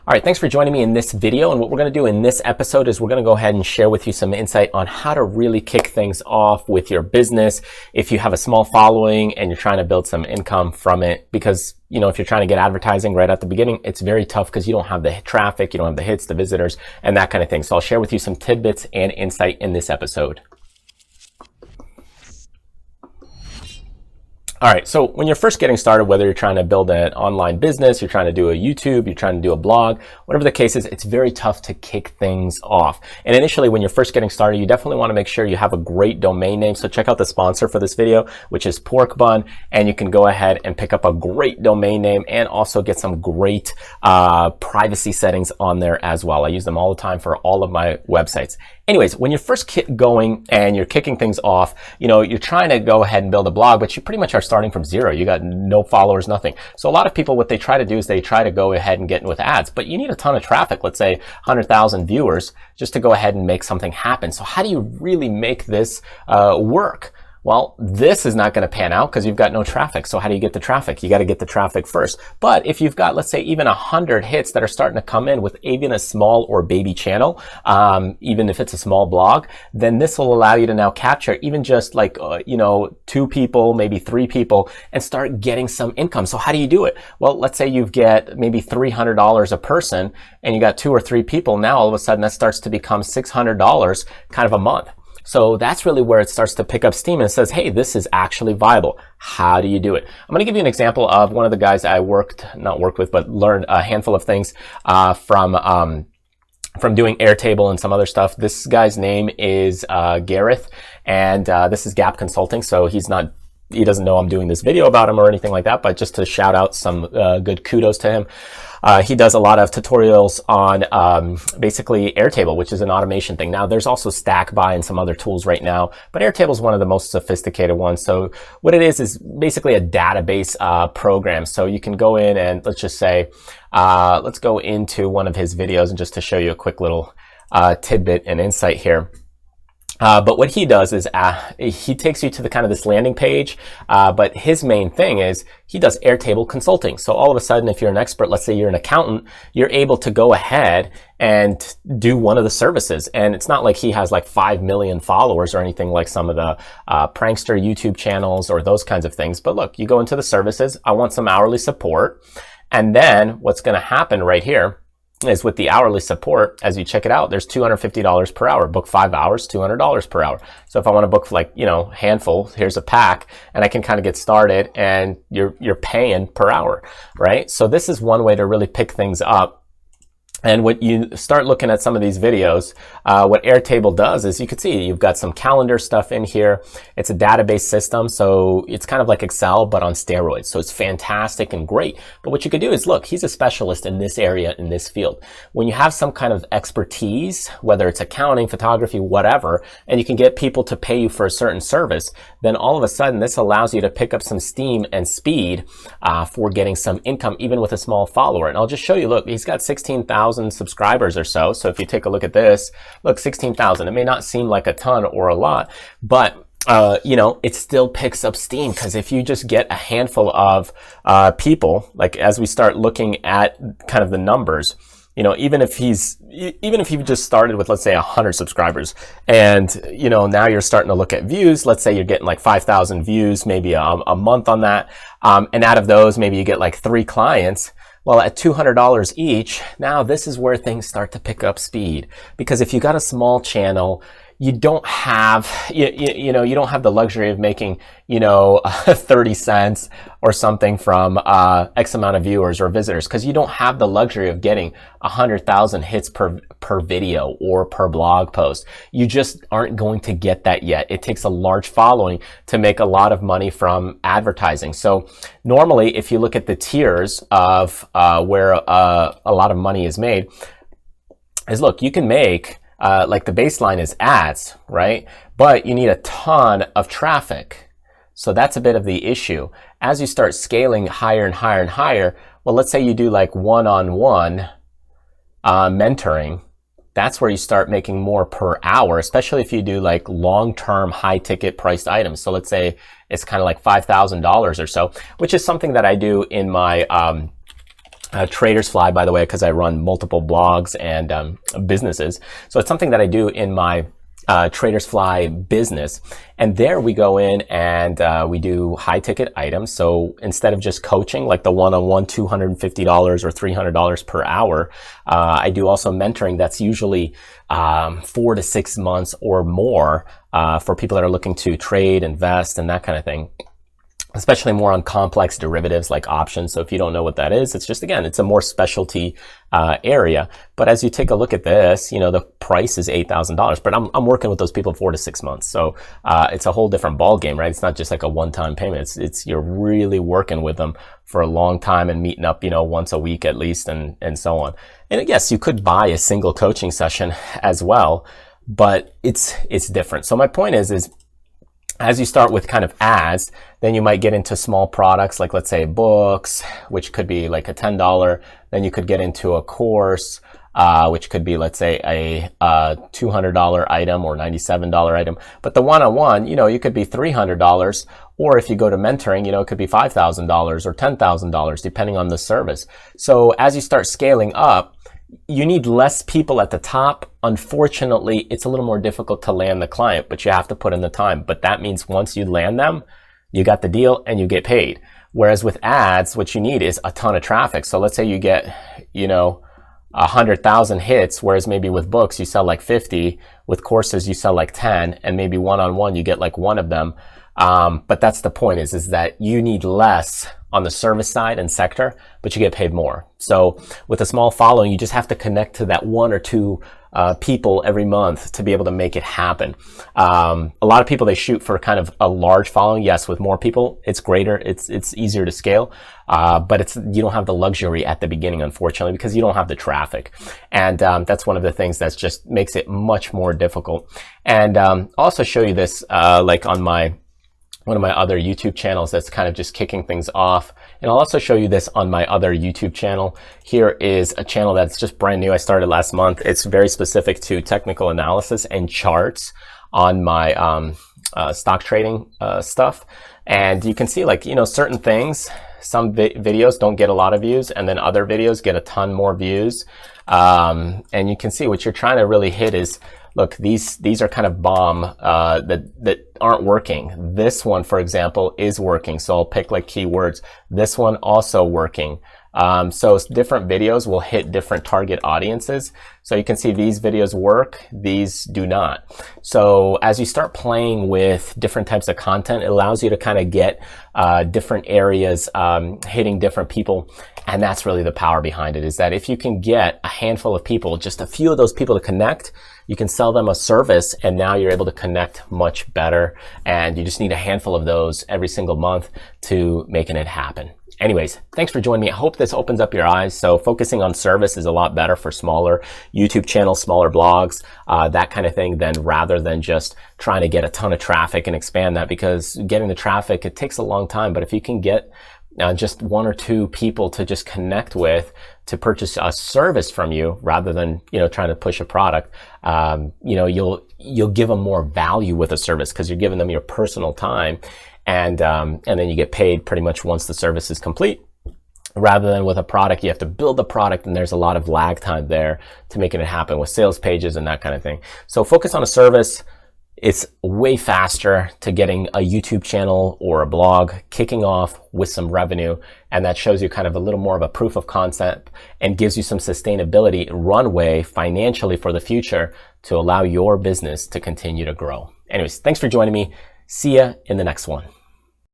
All right, thanks for joining me in this video. And what we're going to do in this episode is we're going to go ahead and share with you some insight on how to really kick things off with your business if you have a small following and you're trying to build some income from it. Because, you know, if you're trying to get advertising right at the beginning, it's very tough because you don't have the traffic, you don't have the hits, the visitors, and that kind of thing. So I'll share with you some tidbits and insight in this episode. All right, so when you're first getting started, whether you're trying to build an online business, you're trying to do a YouTube, you're trying to do a blog, whatever the case is, it's very tough to kick things off. And initially, when you're first getting started, you definitely want to make sure you have a great domain name. So check out the sponsor for this video, which is Pork Bun, and you can go ahead and pick up a great domain name and also get some great privacy settings on there as well. I use them all the time for all of my websites. Anyways, when you're first going and you're kicking things off, you know, you're trying to go ahead and build a blog, but you pretty much are starting from zero. You got no followers, nothing. So a lot of people, what they try to do is they try to go ahead and get in with ads, but you need a ton of traffic, let's say 100,000 viewers, just to go ahead and make something happen. So how do you really make this work? Well, this is not going to pan out because you've got no traffic. So how do you get the traffic? You got to get the traffic first. But if you've got, let's say, even 100 hits that are starting to come in with even a small or baby channel, even if it's a small blog, then this will allow you to now capture even just like, 2 people, maybe 3 people, and start getting some income. So how do you do it? Well, let's say you get maybe $300 a person and you got 2 or 3 people. Now, all of a sudden, that starts to become $600 kind of a month. So that's really where it starts to pick up steam and it says, hey, this is actually viable. How do you do it? I'm going to give you an example of one of the guys I not worked with, but learned a handful of things from doing Airtable and some other stuff. This guy's name is Gareth, and this is Gap Consulting. So he doesn't know I'm doing this video about him or anything like that, but just to shout out some good kudos to him. He does a lot of tutorials on basically Airtable, which is an automation thing. Now, there's also StackBuy and some other tools right now, but Airtable is one of the most sophisticated ones. So what it is basically a database program. So you can go in and let's just say, let's go into one of his videos and just to show you a quick little tidbit and insight here. But what he does is he takes you to the kind of this landing page, but his main thing is he does Airtable consulting. So all of a sudden, if you're an expert, let's say you're an accountant, you're able to go ahead and do one of the services. And it's not like he has like 5 million followers or anything like some of the prankster YouTube channels or those kinds of things. But look, you go into the services, I want some hourly support. And then what's going to happen right here is with the hourly support, as you check it out, there's $250 per hour. Book 5 hours, $200 per hour. So if I want to book like, handful, here's a pack, and I can kind of get started and you're paying per hour, right? So this is one way to really pick things up. And when you start looking at some of these videos, what Airtable does is you can see you've got some calendar stuff in here. It's a database system, so it's kind of like Excel, but on steroids. So it's fantastic and great. But what you could do is, look, he's a specialist in this area, in this field. When you have some kind of expertise, whether it's accounting, photography, whatever, and you can get people to pay you for a certain service, then all of a sudden this allows you to pick up some steam and speed for getting some income, even with a small follower. And I'll just show you, look, he's got 16,000 subscribers or so. So if you take a look at this, look, 16,000. It may not seem like a ton or a lot, but it still picks up steam because if you just get a handful of people, like as we start looking at kind of the numbers, even if you just started with, let's say 100 subscribers and, now you're starting to look at views, let's say you're getting like 5,000 views, maybe a month on that. And out of those, maybe you get like 3 clients. Well, at $200 each, now this is where things start to pick up speed. Because if you got a small channel, you don't have, you don't have the luxury of making, 30 cents or something from X amount of viewers or visitors, because you don't have the luxury of getting 100,000 hits per video or per blog post. You just aren't going to get that yet. It takes a large following to make a lot of money from advertising. So normally, if you look at the tiers of where a lot of money is made, look, you can make like the baseline is ads, right? But you need a ton of traffic. So that's a bit of the issue. As you start scaling higher and higher and higher, well, let's say you do like one-on-one mentoring. That's where you start making more per hour, especially if you do like long-term high-ticket priced items. So let's say it's kind of like $5,000 or so, which is something that I do in my Traders Fly, by the way, because I run multiple blogs and businesses. So it's something that I do in my Traders Fly business. And there we go in and we do high ticket items. So instead of just coaching, like the one-on-one $250 or $300 per hour, I do also mentoring that's usually 4 to 6 months or more for people that are looking to trade, invest, and that kind of thing. Especially more on complex derivatives like options. So if you don't know what that is, it's just, again, it's a more specialty area. But as you take a look at this, you know, the price is $8,000, but I'm working with those people 4 to 6 months. So it's a whole different ball game, right? It's not just like a one-time payment. It's you're really working with them for a long time and meeting up, you know, once a week at least, and so on. And yes, you could buy a single coaching session as well, but it's different. So my point is as you start with kind of ads, then you might get into small products like, let's say, books, which could be like a $10. Then you could get into a course, which could be, let's say, a $200 item or $97 item. But the one-on-one, you know, you could be $300, or if you go to mentoring, you know, it could be $5,000 or $10,000, depending on the service. So as you start scaling up, you need less people at the top. Unfortunately, it's a little more difficult to land the client, but you have to put in the time. But that means once you land them, you got the deal and you get paid. Whereas with ads, what you need is a ton of traffic. So let's say you get, you know, 100,000 hits, whereas maybe with books, you sell like 50. With courses, you sell like 10, and maybe one-on-one, you get like one of them. But that's the point is that you need less on the service side and sector, but you get paid more. So with a small following, you just have to connect to that 1 or 2 people every month to be able to make it happen. A lot of people, they shoot for kind of a large following. Yes, with more people, it's greater. It's easier to scale. But you don't have the luxury at the beginning, unfortunately, because you don't have the traffic. And that's one of the things that just makes it much more difficult. And I'll also show you this like on one of my other YouTube channels that's kind of just kicking things off. And I'll also show you this on my other YouTube channel. Here is a channel that's just brand new. I started last month. It's very specific to technical analysis and charts on my stock trading stuff. And you can see, like, you know, certain things, some videos don't get a lot of views, and then other videos get a ton more views. And you can see what you're trying to really hit is, look, these are kind of bomb that aren't working. This one, for example, is working. So I'll pick like keywords. This one also working. So different videos will hit different target audiences. So you can see these videos work, these do not. So as you start playing with different types of content, it allows you to kind of get different areas hitting different people. And that's really the power behind it, is that if you can get a handful of people, just a few of those people to connect, you can sell them a service, and now you're able to connect much better. And you just need a handful of those every single month to making it happen. Anyways, thanks for joining me. I hope this opens up your eyes. So focusing on service is a lot better for smaller YouTube channels, smaller blogs, that kind of thing, rather than just trying to get a ton of traffic and expand that, because getting the traffic, it takes a long time. But if you can get just 1 or 2 people to just connect with, to purchase a service from you, rather than, you know, trying to push a product, you know, you'll give them more value with a service, because you're giving them your personal time. And then you get paid pretty much once the service is complete, rather than with a product. You have to build the product, and there's a lot of lag time there to making it happen with sales pages and that kind of thing. So focus on a service. It's way faster to getting a YouTube channel or a blog kicking off with some revenue. And that shows you kind of a little more of a proof of concept, and gives you some sustainability runway financially for the future to allow your business to continue to grow. Anyways, thanks for joining me. See ya in the next one.